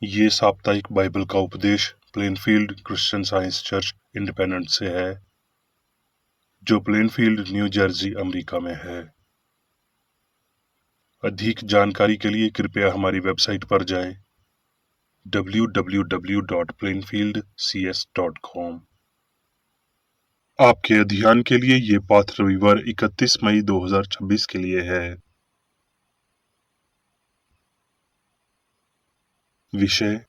ये साप्ताहिक बाइबल का उपदेश Plainfield Christian science church independent से है, जो प्लेनफील्ड, न्यू जर्सी, अमेरिका में है। अधिक जानकारी के लिए कृपया हमारी वेबसाइट पर जाएं www.plainfieldcs.com। आपके अध्ययन के लिए ये पाठ रविवार 31 मई 2026 के लिए है। विषय: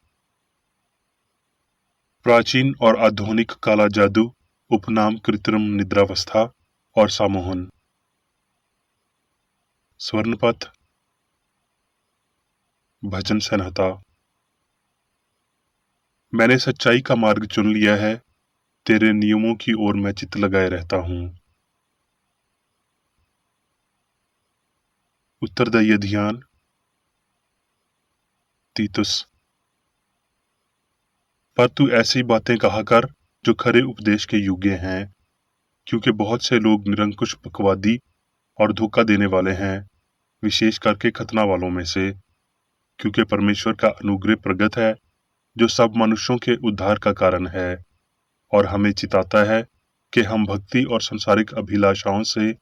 प्राचीन और आधुनिक काला जादू, उपनाम कृत्रिम निद्रावस्था और सम्मोहन। स्वर्णपथ, भजन संहिता। मैंने सच्चाई का मार्ग चुन लिया है, तेरे नियमों की ओर मैं चित्त लगाए रहता हूँ। उत्तरदायी ध्यान। तीतुस। पर तू ऐसी बातें कहा कर जो खरे उपदेश के योग्य हैं, क्योंकि बहुत से लोग निरंकुश बकवादी और धोखा देने वाले हैं, विशेष करके खतना वालों में से। क्योंकि परमेश्वर का अनुग्रह प्रगट है, जो सब मनुष्यों के उद्धार का कारण है, और हमें चिताता है कि हम भक्ति और संसारिक अभिलाषाओं से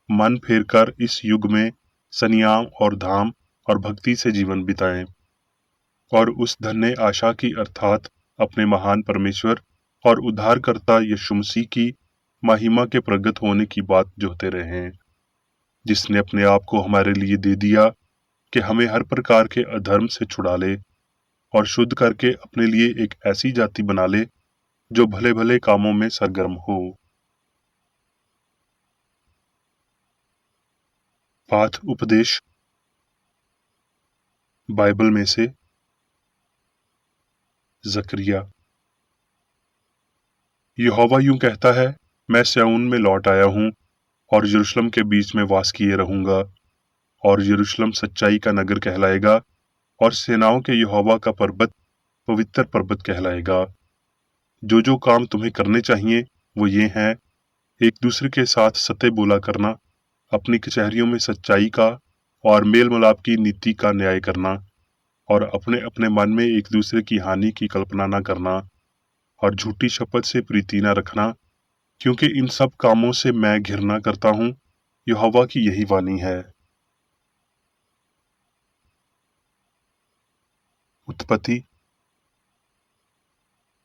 मन फेर कर इस युग में संयम और धाम और भक्ति से जीवन बिताएं, और उस धन्य आशा की अर्थात अपने महान परमेश्वर और उद्धारकर्ता यीशु मसीह की महिमा के प्रगट होने की बात जोहते रहें, जिसने अपने आप को हमारे लिए दे दिया कि हमें हर प्रकार के अधर्म से छुड़ा ले और शुद्ध करके अपने लिए एक ऐसी जाति बना ले जो भले भले कामों में सरगर्म हो। पाठ उपदेश बाइबल में से जकरिया। यहोवा यूं कहता है, मैं स्याऊन में लौट आया हूं और यरूशलेम के बीच में वास किए रहूंगा, और यरूशलेम सच्चाई का नगर कहलाएगा और सेनाओं के यहोवा का पर्वत पवित्र पर्वत कहलाएगा। जो जो काम तुम्हें करने चाहिए वो ये हैं: एक दूसरे के साथ सत्य बोला करना, अपनी कचहरियों में सच्चाई का और मेल मिलाप की नीति का न्याय करना, और अपने अपने मन में एक दूसरे की हानि की कल्पना न करना, और झूठी शपथ से प्रीति न रखना, क्योंकि इन सब कामों से मैं घृणा करता हूँ। यहोवा की यही वाणी है। उत्पत्ति।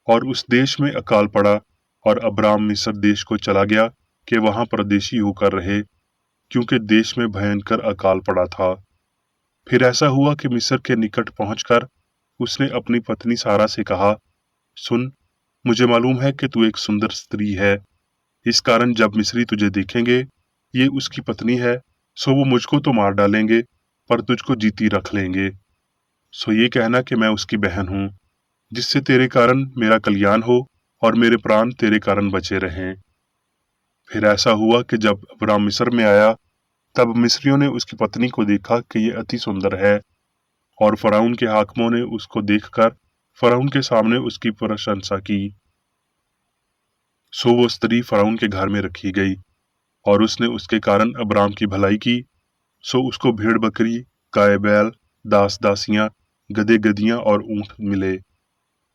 और उस देश में अकाल पड़ा, और अब्राम मिस्र देश को चला गया कि वहां परदेशी होकर रहे, क्योंकि देश में भयंकर अकाल पड़ा था। फिर ऐसा हुआ कि मिस्र के निकट पहुंचकर उसने अपनी पत्नी सारा से कहा, सुन, मुझे मालूम है कि तू एक सुंदर स्त्री है, इस कारण जब मिस्री तुझे देखेंगे, ये उसकी पत्नी है, सो वो मुझको तो मार डालेंगे, पर तुझको जीती रख लेंगे। सो ये कहना कि मैं उसकी बहन हूं, जिससे तेरे कारण मेरा कल्याण हो और मेरे प्राण तेरे कारण बचे रहें। फिर ऐसा हुआ कि जब अब्राम मिस्र में आया, तब मिस्रियों ने उसकी पत्नी को देखा कि ये अति सुंदर है, और फराउन के हाकिमों ने उसको देखकर फराउन के सामने उसकी प्रशंसा की। सो वो स्त्री फराउन के घर में रखी गई, और उसने उसके कारण अब्राम की भलाई की। सो उसको भेड़ बकरी, गाय बैल, दास दासियां, गदे गदियां और ऊंट मिले।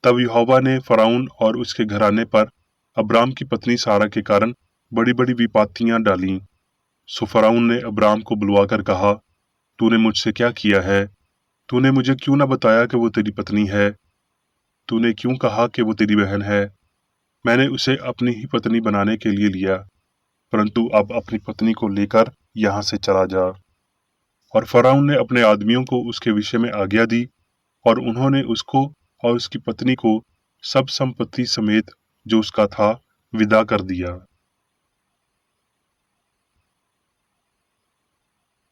तब यहोवा ने फराउन और उसके घराने पर अब्राम की पत्नी सारा के कारण बड़ी बड़ी विपत्तियां डालीं। सो फराउन ने अब्राम को बुलवाकर कहा, तूने मुझसे क्या किया है? तूने मुझे क्यों न बताया कि वो तेरी पत्नी है? तूने क्यों कहा कि वो तेरी बहन है? मैंने उसे अपनी ही पत्नी बनाने के लिए लिया, परंतु अब अपनी पत्नी को लेकर यहाँ से चला जा। और फराउन ने अपने आदमियों को उसके विषय में आज्ञा दी, और उन्होंने उसको और उसकी पत्नी को सब संपत्ति समेत जो उसका था विदा कर दिया।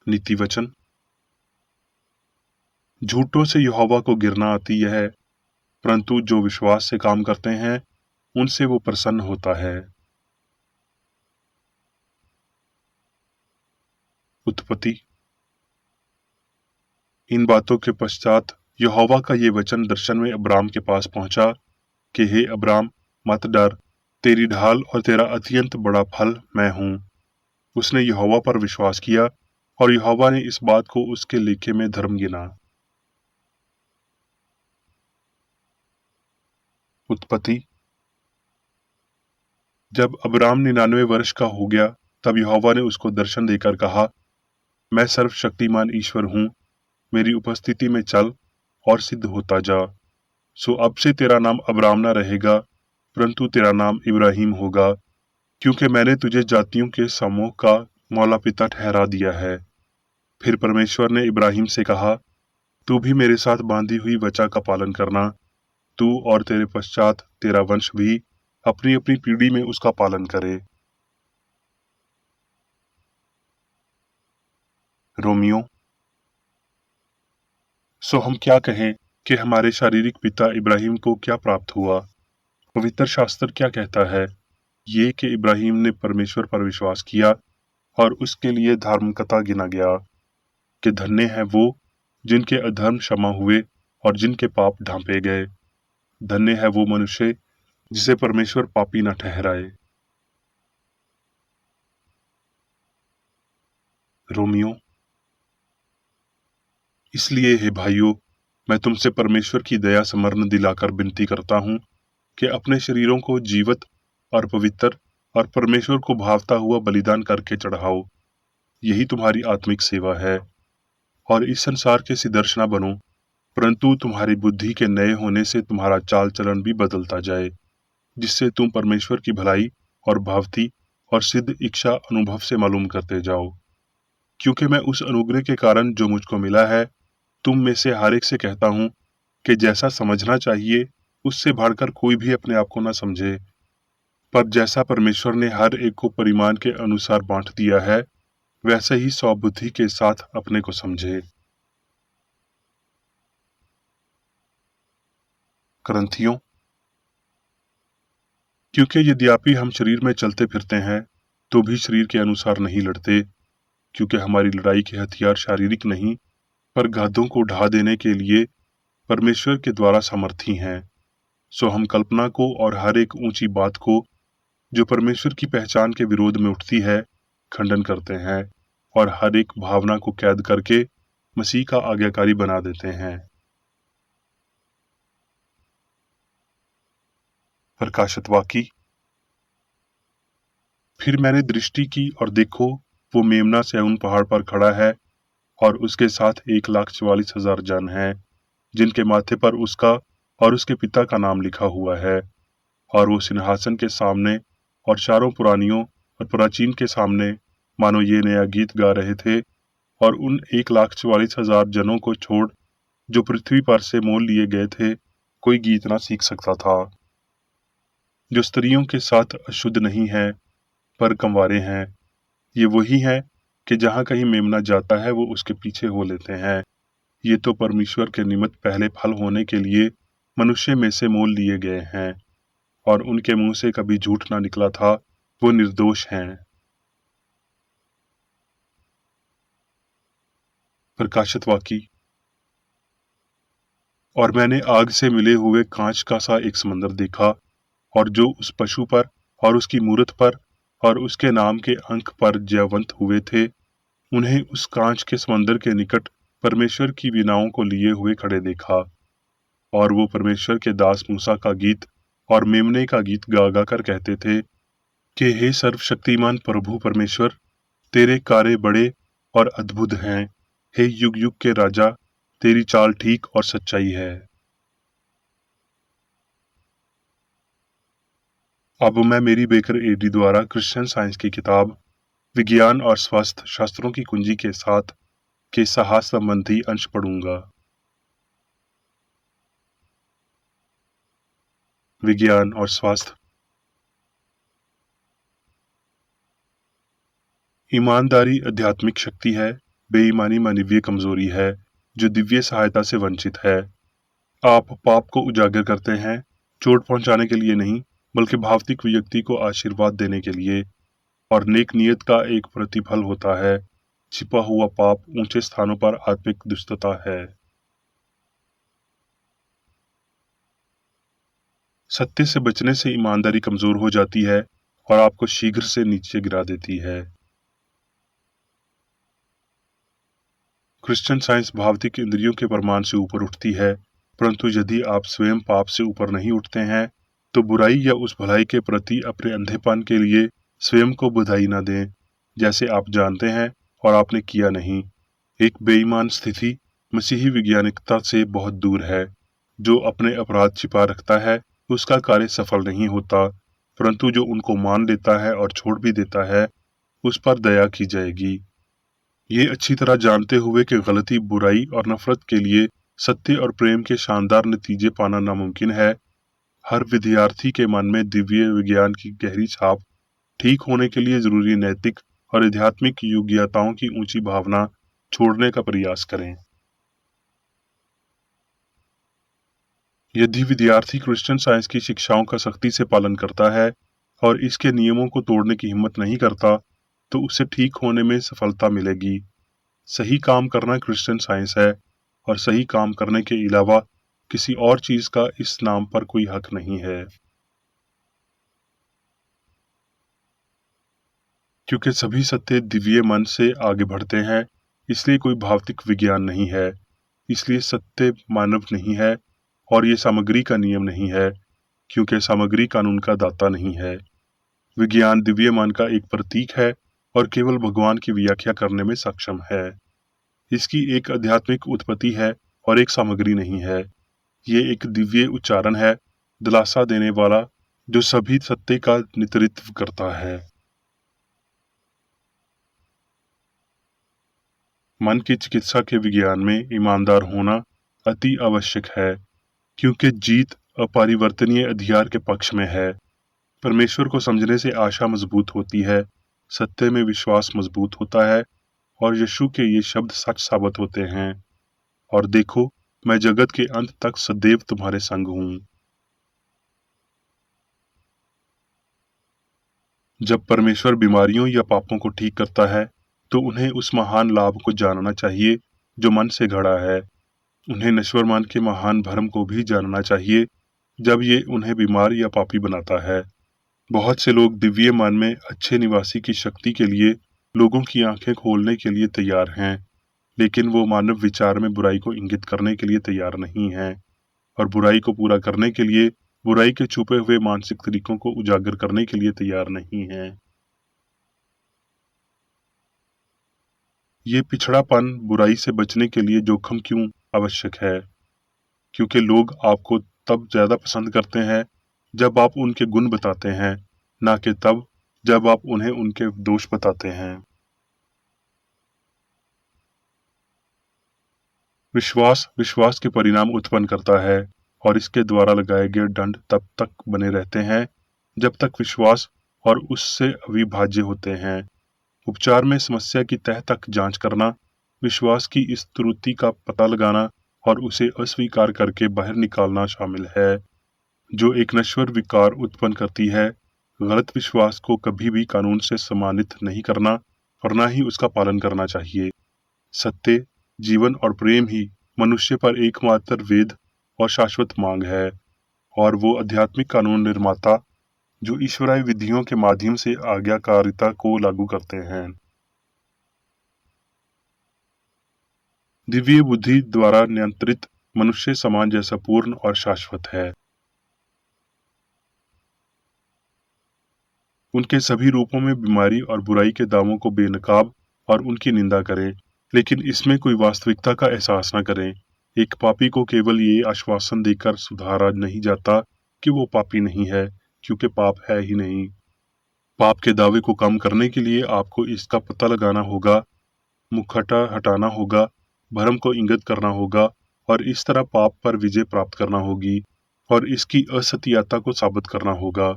नीति वचन। झूठों से यहोवा को गिरना आती है, परंतु जो विश्वास से काम करते हैं उनसे वो प्रसन्न होता है। उत्पत्ति। इन बातों के पश्चात यहोवा का ये वचन दर्शन में अब्राम के पास पहुंचा कि हे अब्राम, मत डर, तेरी ढाल और तेरा अत्यंत बड़ा फल मैं हूं। उसने यहोवा पर विश्वास किया, और यहोवा ने इस बात को उसके लेखे में धर्म गिना। उत्पत्ति। जब अब्राम 99 वर्ष का हो गया, तब यहोवा ने उसको दर्शन देकर कहा, मैं सर्वशक्तिमान ईश्वर हूँ, मेरी उपस्थिति में चल और सिद्ध होता जा। सो अब से तेरा नाम अब्राम न रहेगा, परंतु तेरा नाम इब्राहिम होगा, क्योंकि मैंने तुझे जातियों के समूह का मौला पिता ठहरा दिया है। फिर परमेश्वर ने इब्राहिम से कहा, तू भी मेरे साथ बांधी हुई वचा का पालन करना, तू और तेरे पश्चात तेरा वंश भी अपनी अपनी पीढ़ी में उसका पालन करे। रोमियो। सो हम क्या कहें कि हमारे शारीरिक पिता इब्राहिम को क्या प्राप्त हुआ? पवित्र शास्त्र क्या कहता है? ये कि इब्राहिम ने परमेश्वर पर विश्वास किया और उसके लिए धार्मिकता गिना गया, कि धन्य है वो जिनके अधर्म क्षमा हुए और जिनके पाप ढांपे गए। धन्य है वो मनुष्य जिसे परमेश्वर पापी न ठहराए। रोमियो। इसलिए हे भाइयों, मैं तुमसे परमेश्वर की दया स्मरण दिलाकर विनती करता हूँ कि अपने शरीरों को जीवित और पवित्र और परमेश्वर को भावता हुआ बलिदान करके चढ़ाओ। यही तुम्हारी आत्मिक सेवा है। और इस संसार के सिदर्श न बनो, परंतु तुम्हारी बुद्धि के नए होने से तुम्हारा चाल चलन भी बदलता जाए, जिससे तुम परमेश्वर की भलाई और भावती और सिद्ध इच्छा अनुभव से मालूम करते जाओ। क्योंकि मैं उस अनुग्रह के कारण जो मुझको मिला है, तुम में से हर एक से कहता हूँ कि जैसा समझना चाहिए उससे बढ़कर कोई भी अपने आप को न समझे, पर जैसा परमेश्वर ने हर एक को परिमाण के अनुसार बांट दिया है, वैसे ही स्वबुद्धि के साथ अपने को समझे। करंथियों। क्योंकि यद्यपि हम शरीर में चलते फिरते हैं, तो भी शरीर के अनुसार नहीं लड़ते, क्योंकि हमारी लड़ाई के हथियार शारीरिक नहीं, पर घातों को ढा देने के लिए परमेश्वर के द्वारा समर्थी हैं। सो हम कल्पना को और हर एक ऊंची बात को जो परमेश्वर की पहचान के विरोध में उठती है, खंडन करते हैं और हर एक भावना को कैद करके मसीह का आज्ञाकारी बना देते हैं। प्रकाशित वाक्य। फिर मैंने दृष्टि की और देखो, वो मेमना से उन पहाड़ पर खड़ा है और उसके साथ 1,44,000 जन हैं, जिनके माथे पर उसका और उसके पिता का नाम लिखा हुआ है। और वो सिंहासन के सामने और चारों पुरानियों और प्राचीन के सामने मानो ये नया गीत गा रहे थे, और उन 1,44,000 जनों को छोड़ जो पृथ्वी पर से मोल लिए गए थे, कोई गीत ना सीख सकता था। जो स्त्रियों के साथ अशुद्ध नहीं है, पर कंवारे हैं, ये वही हैं कि जहाँ कहीं मेमना जाता है वो उसके पीछे हो लेते हैं। ये तो परमेश्वर के निमित्त पहले फल होने के लिए मनुष्य में से मोल लिए गए हैं, और उनके मुंह से कभी झूठ ना निकला था, वो निर्दोष हैं। प्रकाशित वाक्य। और मैंने आग से मिले हुए कांच का सा एक समंदर देखा, और जो उस पशु पर और उसकी मूरत पर और उसके नाम के अंक पर जयवंत हुए थे, उन्हें उस कांच के समंदर के निकट परमेश्वर की वीणाओं को लिए हुए खड़े देखा। और वो परमेश्वर के दास मूसा का गीत और मेमने का गीत गा गा कर कहते थे कि हे सर्वशक्तिमान प्रभु परमेश्वर, तेरे कार्य बड़े और अद्भुत हैं। हे युग युग के राजा, तेरी चाल ठीक और सच्चाई है। अब मैं मेरी बेकर एडी द्वारा क्रिश्चियन साइंस की किताब विज्ञान और स्वास्थ्य शास्त्रों की कुंजी के साथ के साहस संबंधी अंश पढ़ूंगा। विज्ञान और स्वास्थ्य। ईमानदारी आध्यात्मिक शक्ति है, बेईमानी मानवीय कमजोरी है जो दिव्य सहायता से वंचित है। आप पाप को उजागर करते हैं, चोट पहुंचाने के लिए नहीं, बल्कि भावतिक व्यक्ति को आशीर्वाद देने के लिए। और नेक नियत का एक प्रतिफल होता है। छिपा हुआ पाप ऊंचे स्थानों पर आत्मिक दुष्टता है। सत्य से बचने से ईमानदारी कमजोर हो जाती है और आपको शीघ्र से नीचे गिरा देती है। क्रिश्चियन साइंस भावतिक इंद्रियों के प्रमाण से ऊपर उठती है, परंतु यदि आप स्वयं पाप से ऊपर नहीं उठते हैं तो बुराई या उस भलाई के प्रति अपने अंधेपन के लिए स्वयं को बधाई न दें, जैसे आप जानते हैं और आपने किया नहीं। एक बेईमान स्थिति मसीही वैज्ञानिकता से बहुत दूर है। जो अपने अपराध छिपा रखता है उसका कार्य सफल नहीं होता, परंतु जो उनको मान लेता है और छोड़ भी देता है उस पर दया की जाएगी। ये अच्छी तरह जानते हुए कि गलती, बुराई और नफरत के लिए सत्य और प्रेम के शानदार नतीजे पाना नामुमकिन है, हर विद्यार्थी के मन में दिव्य विज्ञान की गहरी छाप, ठीक होने के लिए जरूरी नैतिक और आध्यात्मिक योग्यताओं की ऊंची भावना छोड़ने का प्रयास करें। यदि विद्यार्थी क्रिश्चियन साइंस की शिक्षाओं का सख्ती से पालन करता है और इसके नियमों को तोड़ने की हिम्मत नहीं करता, तो उसे ठीक होने में सफलता मिलेगी। सही काम करना क्रिश्चियन साइंस है और सही काम करने के अलावा किसी और चीज का इस नाम पर कोई हक नहीं है। क्योंकि सभी सत्य दिव्य मन से आगे बढ़ते हैं, इसलिए कोई भौतिक विज्ञान नहीं है। इसलिए सत्य मानव नहीं है और ये सामग्री का नियम नहीं है, क्योंकि सामग्री कानून का दाता नहीं है। विज्ञान दिव्य मन का एक प्रतीक है और केवल भगवान की व्याख्या करने में सक्षम है। इसकी एक आध्यात्मिक उत्पत्ति है और एक सामग्री नहीं है। ये एक दिव्य उच्चारण है, दिलासा देने वाला, जो सभी सत्य का नेतृत्व करता है। मन की चिकित्सा के विज्ञान में ईमानदार होना अति आवश्यक है, क्योंकि जीत अपरिवर्तनीय अधिकार के पक्ष में है। परमेश्वर को समझने से आशा मजबूत होती है, सत्य में विश्वास मजबूत होता है और यीशु के ये शब्द सच साबित होते हैं, और देखो, मैं जगत के अंत तक सदैव तुम्हारे संग हूं। जब परमेश्वर बीमारियों या पापों को ठीक करता है, तो उन्हें उस महान लाभ को जानना चाहिए जो मन से घड़ा है। उन्हें नश्वर मन के महान भरम को भी जानना चाहिए जब ये उन्हें बीमार या पापी बनाता है। बहुत से लोग दिव्य मन में अच्छे निवासी की शक्ति के लिए लोगों की आंखें खोलने के लिए तैयार हैं, लेकिन वो मानव विचार में बुराई को इंगित करने के लिए तैयार नहीं हैं, और बुराई को पूरा करने के लिए बुराई के छुपे हुए मानसिक तरीकों को उजागर करने के लिए तैयार नहीं हैं। ये पिछड़ापन बुराई से बचने के लिए जोखिम क्यों आवश्यक है? क्योंकि लोग आपको तब ज्यादा पसंद करते हैं जब आप उनके गुण बताते हैं, ना कि तब जब आप उन्हें उनके दोष बताते हैं। विश्वास विश्वास के परिणाम उत्पन्न करता है और इसके द्वारा लगाए गए दंड तब तक बने रहते हैं जब तक विश्वास और उससे अविभाज्य होते हैं। उपचार में समस्या की तह तक जांच करना, विश्वास की इस त्रुटि का पता लगाना और उसे अस्वीकार करके बाहर निकालना शामिल है, जो एक नश्वर विकार उत्पन्न करती है। गलत विश्वास को कभी भी कानून से सम्मानित नहीं करना और न ही उसका पालन करना चाहिए। सत्य, जीवन और प्रेम ही मनुष्य पर एकमात्र वेद और शाश्वत मांग है, और वो आध्यात्मिक कानून निर्माता जो ईश्वरीय विधियों के माध्यम से आज्ञाकारिता को लागू करते हैं। दिव्य बुद्धि द्वारा नियंत्रित मनुष्य समाज जैसा पूर्ण और शाश्वत है। उनके सभी रूपों में बीमारी और बुराई के दावों को बेनकाब और उनकी निंदा करें, लेकिन इसमें कोई वास्तविकता का एहसास न करें। एक पापी को केवल ये आश्वासन देकर सुधारा नहीं जाता कि वो पापी नहीं है, क्योंकि पाप है ही नहीं। पाप के दावे को कम करने के लिए आपको इसका पता लगाना होगा, मुखौटा हटाना होगा, भरम को इंगित करना होगा और इस तरह पाप पर विजय प्राप्त करना होगी और इसकी असत्यता को साबित करना होगा।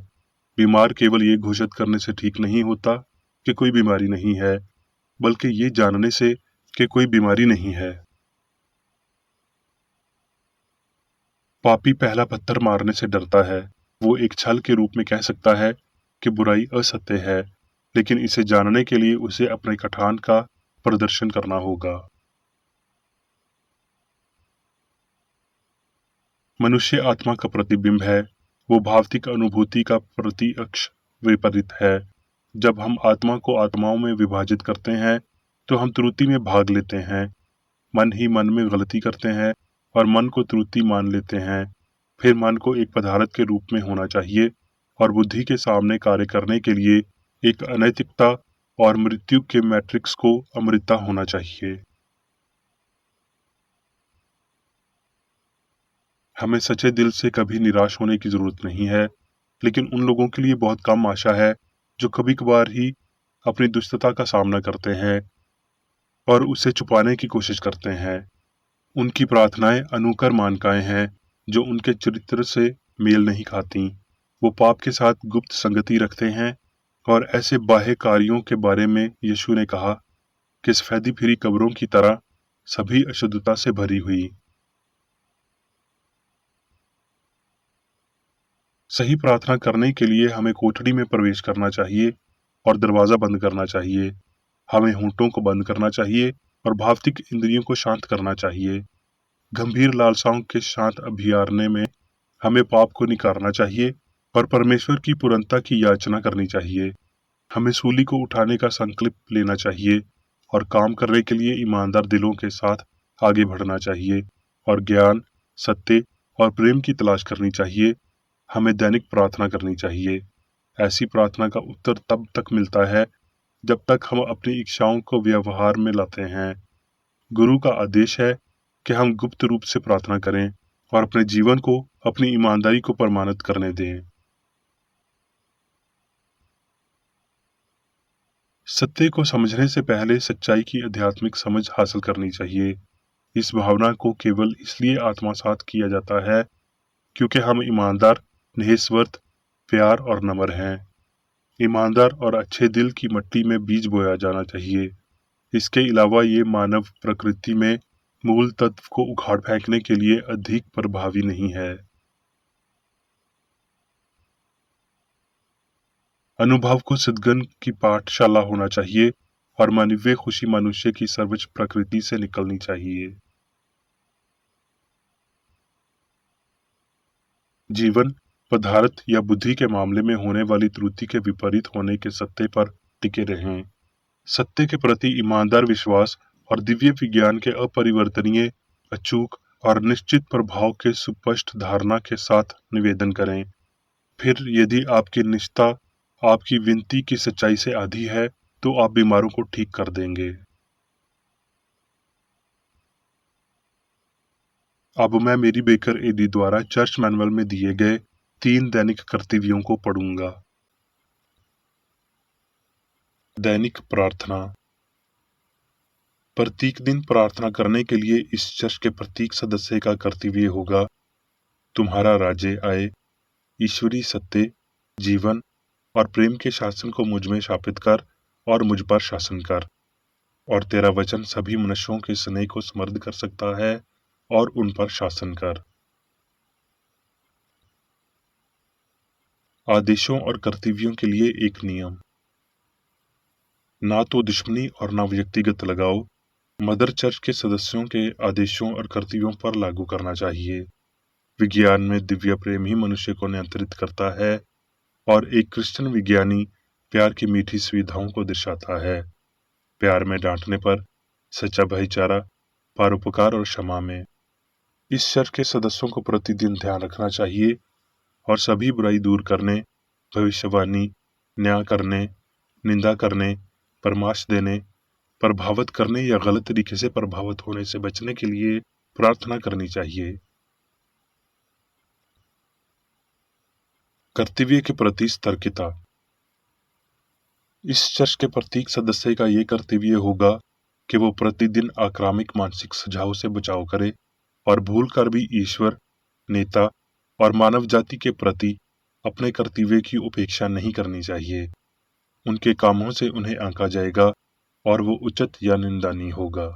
बीमार केवल ये घोषित करने से ठीक नहीं होता कि कोई बीमारी नहीं है, बल्कि ये जानने से कि कोई बीमारी नहीं है। पापी पहला पत्थर मारने से डरता है। वो एक छल के रूप में कह सकता है कि बुराई असत्य है, लेकिन इसे जानने के लिए उसे अपने कथान का प्रदर्शन करना होगा। मनुष्य आत्मा का प्रतिबिंब है। वो भौतिक अनुभूति का प्रत्यक्ष विपरीत है। जब हम आत्मा को आत्माओं में विभाजित करते हैं, तो हम त्रुटि में भाग लेते हैं। मन ही मन में गलती करते हैं और मन को त्रुटि मान लेते हैं। फिर मन को एक पदार्थ के रूप में होना चाहिए और बुद्धि के सामने कार्य करने के लिए एक अनैतिकता और मृत्यु के मैट्रिक्स को अमृता होना चाहिए। हमें सच्चे दिल से कभी निराश होने की जरूरत नहीं है, लेकिन उन लोगों के लिए बहुत कम आशा है जो कभी कभार ही अपनी दुष्टता का सामना करते हैं और उसे छुपाने की कोशिश करते हैं। उनकी प्रार्थनाएं अनुकर मानकाएं हैं जो उनके चरित्र से मेल नहीं खाती। वो पाप के साथ गुप्त संगति रखते हैं और ऐसे बाह्य कार्यों के बारे में यीशु ने कहा कि सफेदी फिरी कब्रों की तरह सभी अशुद्धता से भरी हुई। सही प्रार्थना करने के लिए हमें कोठड़ी में प्रवेश करना चाहिए और दरवाजा बंद करना चाहिए। हमें होंठों को बंद करना चाहिए और भौतिक इंद्रियों को शांत करना चाहिए। गंभीर लालसाओं के शांत अभियारने में हमें पाप को निकारना चाहिए और परमेश्वर की पूर्णता की याचना करनी चाहिए। हमें सूली को उठाने का संकल्प लेना चाहिए और काम करने के लिए ईमानदार दिलों के साथ आगे बढ़ना चाहिए और ज्ञान, सत्य और प्रेम की तलाश करनी चाहिए। हमें दैनिक प्रार्थना करनी चाहिए। ऐसी प्रार्थना का उत्तर तब तक मिलता है जब तक हम अपनी इच्छाओं को व्यवहार में लाते हैं। गुरु का आदेश है कि हम गुप्त रूप से प्रार्थना करें और अपने जीवन को अपनी ईमानदारी को प्रमाणित करने दें। सत्य को समझने से पहले सच्चाई की आध्यात्मिक समझ हासिल करनी चाहिए। इस भावना को केवल इसलिए आत्मसात किया जाता है क्योंकि हम ईमानदार, निस्वार्थ, प्यार और नम्र हैं। ईमानदार और अच्छे दिल की मिट्टी में बीज बोया जाना चाहिए। इसके अलावा ये मानव प्रकृति में मूल तत्व को उखाड़ फेंकने के लिए अधिक प्रभावी नहीं है। अनुभव को सद्गुण की पाठशाला होना चाहिए और मानवीय खुशी मनुष्य की सर्वोच्च प्रकृति से निकलनी चाहिए। जीवन, पदार्थ या बुद्धि के मामले में होने वाली त्रुटि के विपरीत होने के सत्य पर टिके रहें। सत्य के प्रति ईमानदार विश्वास और दिव्य विज्ञान के अपरिवर्तनीय, अचूक और निश्चित प्रभाव के सुस्पष्ट धारणा के साथ निवेदन करें। फिर यदि आपकी निष्ठा आपकी विनती की सच्चाई से आधी है तो आप बीमारों को ठीक कर देंगे। अब मैं मेरी बेकर एडी द्वारा चर्च मैनुअल में दिए गए 3 दैनिक कर्तव्यों को पढ़ूंगा। दैनिक प्रार्थना। प्रत्येक दिन प्रार्थना करने के लिए इस चर्च के प्रत्येक सदस्य का कर्तव्य होगा, तुम्हारा राज्य आए, ईश्वरीय सत्य, जीवन और प्रेम के शासन को मुझ में स्थापित कर और मुझ पर शासन कर। और तेरा वचन सभी मनुष्यों के स्नेह को समृद्ध कर सकता है और उन पर शासन कर। आदेशों और कर्तव्यों के लिए एक नियम। ना तो दुश्मनी और ना व्यक्तिगत लगाव मदर चर्च के सदस्यों के आदेशों और कर्तव्यों पर लागू करना चाहिए। विज्ञान में दिव्य प्रेम ही मनुष्य को नियंत्रित करता है और एक क्रिश्चियन विज्ञानी प्यार की मीठी सुविधाओं को दर्शाता है। प्यार में डांटने पर, सच्चा भाईचारा, परोपकार और क्षमा में। इस चर्च के सदस्यों को प्रतिदिन ध्यान रखना चाहिए और सभी बुराई दूर करने, भविष्यवाणी, न्याय करने, निंदा करने, परामर्श देने, प्रभावित करने या गलत तरीके से प्रभावित होने से बचने के लिए प्रार्थना करनी चाहिए। कर्तव्य के प्रति सतर्कता। इस चर्च के प्रत्येक सदस्य का ये कर्तव्य होगा कि वो प्रतिदिन आक्रामक मानसिक सुझाव से बचाव करे और भूल कर भी ईश्वर, नेता और मानव जाति के प्रति अपने कर्तव्य की उपेक्षा नहीं करनी चाहिए। उनके कामों से उन्हें आंका जाएगा और वो उचित या निंदनीय होगा।